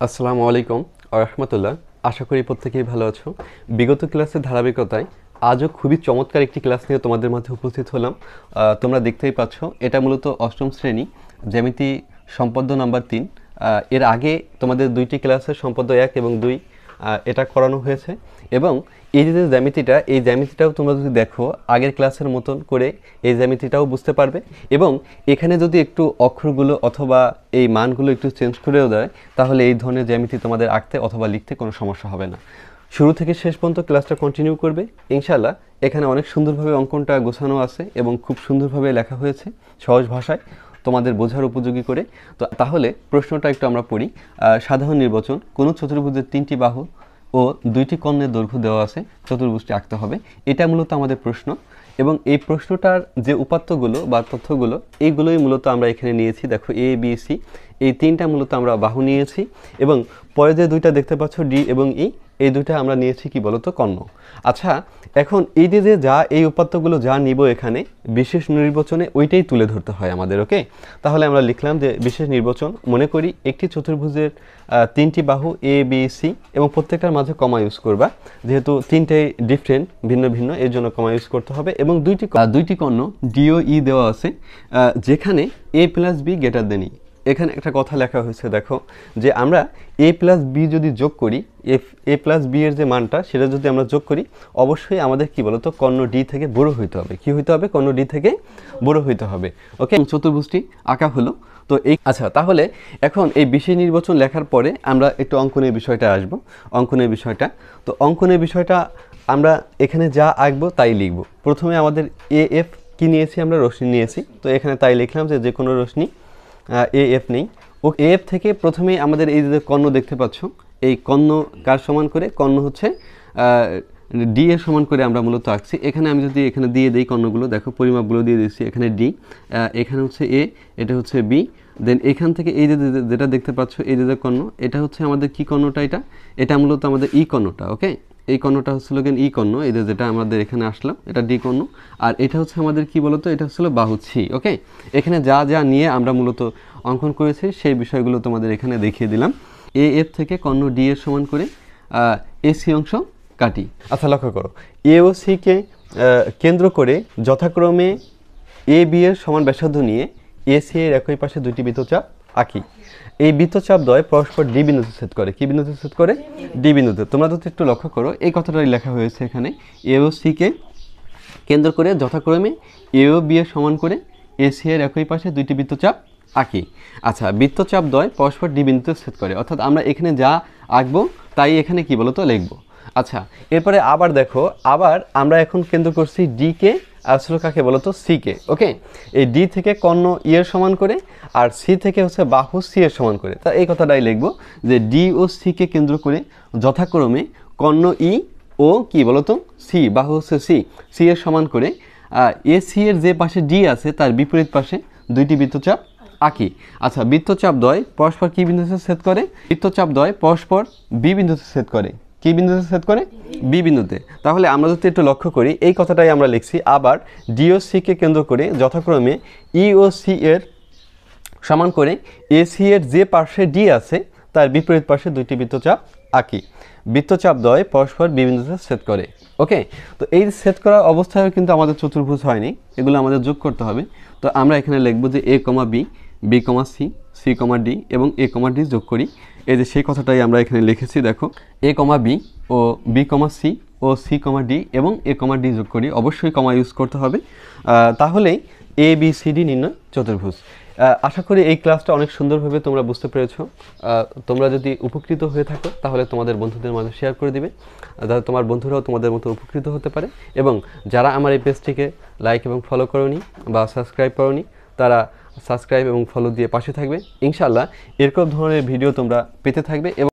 আসসালামু আলাইকুম রাহমাতুল্লাহ। আশা করি প্রত্যেকেই ভালো আছো। বিগত ক্লাসের ধারাবাহিকতায় আজও খুবই চমৎকার একটি ক্লাস নিয়ে তোমাদের মাঝে উপস্থিত হলাম। তোমরা দেখতেই পাচ্ছ, এটা মূলত অষ্টম শ্রেণী জ্যামিতি সম্পদ্য নাম্বার 3। এর আগে তোমাদের দুইটি ক্লাসের সম্পদ্য 1 এবং 2 এটা করানো হয়েছে, এবং এই যে জ্যামিতিটা, এই জ্যামিতিটাও তোমরা যদি দেখো আগের ক্লাসের মতন করে এই জ্যামিতিটাও বুঝতে পারবে। এবং এখানে যদি একটু অক্ষরগুলো অথবা এই মানগুলো একটু চেঞ্জ করেও দেয়, তাহলে এই ধরনের জ্যামিতি তোমাদের আঁকতে অথবা লিখতে কোনো সমস্যা হবে না। শুরু থেকে শেষ পর্যন্ত ক্লাসটা কন্টিনিউ করবে ইনশাআল্লাহ। এখানে অনেক সুন্দরভাবে অঙ্কনটা গোছানো আছে এবং খুব সুন্দরভাবে লেখা হয়েছে সহজ ভাষায়, তোমাদের বোঝার উপযোগী করে। তো তাহলে প্রশ্নটা একটু আমরা পড়ি। সাধারণ নির্বাচন, কোনো চতুর্ভুজের 3টি বাহু ও 2টি কর্ণের দৈর্ঘ্য দেওয়া আছে, চতুর্ভুজটি আঁকতে হবে। এটা মূলত আমাদের প্রশ্ন, এবং এই প্রশ্নটার যে উপাত্তগুলো বা তথ্যগুলো, এইগুলোই মূলত আমরা এখানে নিয়েছি। দেখো এ বি সি, এই 3টা মূলত আমরা বাহু নিয়েছি, এবং পরে যে 2টা দেখতে পাচ্ছ ডি এবং ই, এই 2টা আমরা নিয়েছি কি বলতো, কর্ণ। আচ্ছা, এখন এই যে যা এই উপাত্তগুলো যা নিব এখানে বিশেষ নির্বাচনে ওইটাই তুলে ধরতে হয় আমাদের। ওকে, তাহলে আমরা লিখলাম যে বিশেষ নির্বাচন, মনে করি একটি চতুর্ভুজের 3টি বাহু এ বি সি, এবং প্রত্যেকটার মাঝে কমা ইউজ করবা, যেহেতু 3টাই ডিফারেন্ট, ভিন্ন ভিন্ন, এর জন্য কমা ইউজ করতে হবে। এবং দুইটি কর্ণ ডি ও ই দেওয়া আছে, যেখানে এ প্লাস বি গ্রেটার দেন ই। এখানে একটা কথা লেখা হয়েছে, দেখো যে আমরা এ প্লাস বি যদি যোগ করি, এ প্লাস বি এর যে মানটা সেটা যদি আমরা যোগ করি, অবশ্যই আমাদের কি বলতো, কর্ণ ডি থেকে বড় হইতে হবে। কি হইতে হবে? কর্ণ ডি থেকে বড় হইতে হবে। ওকে, চতুর্ভুজটি আঁকা হলো। তো আচ্ছা, তাহলে এখন এই বিশেষ নির্বাচন লেখার পরে আমরা একটু অঙ্কনের বিষয়টা আসবো। অঙ্কনের বিষয়টা, তো অঙ্কনের বিষয়টা আমরা এখানে যা আঁকবো তাই লিখব। প্রথমে আমাদের এ এফ কি নিয়েছি, আমরা রশ্মি নিয়েছি, তো এখানে তাই লিখলাম যে কোনো রশ্মি এ এফ নেই। ও এ এফ থেকে প্রথমেই আমাদের এই যে কর্ণ দেখতে পাচ্ছ, এই কর্ণ কার সমান করে? কর্ণ হচ্ছে ডি এর সমান করে আমরা মূলত আঁকছি। এখানে আমি যদি এখানে দিয়ে দিই কর্ণগুলো, দেখো পরিমাপগুলো দিয়ে দিচ্ছি। এখানে ডি, এখানে হচ্ছে এ, এটা হচ্ছে বি, দেন এখান থেকে এই যেটা দেখতে পাচ্ছ, এই যে কর্ণ, এটা হচ্ছে আমাদের কি কর্ণটা? এটা মূলত আমাদের ই কর্ণটা। ওকে, এই কর্ণটা হচ্ছিল ই কর্ণ, এই যেটা আমাদের এখানে আসলাম, এটা ডি কর্ণ। আর এটা হচ্ছে আমাদের কি বলতো, এটা হচ্ছিল বাহু সি। ওকে, এখানে যা যা নিয়ে আমরা মূলত অঙ্কন করেছি সেই বিষয়গুলো তোমাদের এখানে দেখিয়ে দিলাম। এ এফ থেকে কর্ণ ডি এর সমান করে এ সি অংশ কাটি। আচ্ছা, লক্ষ্য করো, এ ও সিকে কেন্দ্র করে যথাক্রমে এ বি এর সমান ব্যাসার্ধ নিয়ে এ সি এর একই পাশে 2টি বৃত্তচাপ আঁকি। এই বৃত্তচাপ দ্বয় পরস্পর ডি বিন্দুতে ছেদ করে। কি বিন্দুতে ছেদ করে? ডি বিন্দুতে। তোমরা যদি একটু লক্ষ্য করো, এই কথাটাই লেখা হয়েছে এখানে, এ ও সিকে কেন্দ্র করে যথাক্রমে এ ও বি এর সমান করে এ সি এর একই পাশে 2টি বৃত্তচাপ আঁকি। আচ্ছা, বৃত্তচাপ দ্বয় পরস্পর ডি বিন্দুতে ছেদ করে, অর্থাৎ আমরা এখানে যা আঁকবো তাই এখানে কি বলতো লিখবো। আচ্ছা, এরপরে আবার দেখো, আবার আমরা এখন কেন্দ্র করছি ডি কে, আসলে কাকে বলতো? C K. ওকে, এই ডি থেকে কর্ণ ই এর সমান করে, আর সি থেকে হচ্ছে বাহু সি এর সমান করে। তা এই কথাটাই লিখবো যে ডি ও সি কে কেন্দ্র করে যথাক্রমে কর্ণ ই ও কি বলতো সি, বাহু হচ্ছে সি, সি এর সমান করে এ সি এর যে পাশে ডি আছে তার বিপরীত পাশে 2টি বৃত্তচাপ আঁকি। আচ্ছা, বৃত্তচাপ দ্বয় পরস্পর কি বিন্দুতে ছেদ করে? বৃত্তচাপ দ্বয় পরস্পর বি বিন্দুতে ছেদ করে। কি বিন্দুতে ছেদ করে? বি বিন্দুতে। তাহলে আমরা যদি একটু লক্ষ্য করি, এই কথাটাই আমরা লিখছি। আবার ডি ও সি কে কেন্দ্র করে যথাক্রমে ই ও সি এর সমান করে এ সি এর যে পাশে ডি আছে তার বিপরীত পাশে 2টি বৃত্তচাপ আঁকি। বৃত্তচাপ দ্বয় পরস্পর বি বিন্দুতে ছেদ করে। ওকে, তো এই ছেদ করা অবস্থায় কিন্তু আমাদের চতুর্ভুজ হয়নি, এগুলো আমাদের যোগ করতে হবে। তো আমরা এখানে লিখবো যে এ কমা B, B comma C, c comma D এবং এ কমা ডি যোগ করি। এই যে সেই কথাটাই আমরা এখানে লিখেছি। দেখো, এ কমা বি ও বি কমা সি ও সি কমা ডি এবং এ কমা ডি যোগ করি। অবশ্যই কমা ইউজ করতে হবে, তাহলেই এ বি সি ডি নির্ণয় চতুর্ভুজ। আশা করি এই ক্লাসটা অনেক সুন্দরভাবে তোমরা বুঝতে পেরেছো। তোমরা যদি উপকৃত হয়ে থাকো তাহলে তোমাদের বন্ধুদের মাঝে শেয়ার করে দিবে, যাতে তোমার বন্ধুরাও তোমাদের মতো উপকৃত হতে পারে। এবং যারা আমার এই পেজটিকে লাইক এবং ফলো করোনি বা সাবস্ক্রাইব করোনি, তারা সাবস্ক্রাইব এবং ফলো দিয়ে পাশে থাকবে। ইনশাআল্লাহ এরকম ধরনের ভিডিও তোমরা পেতে থাকবে। এবং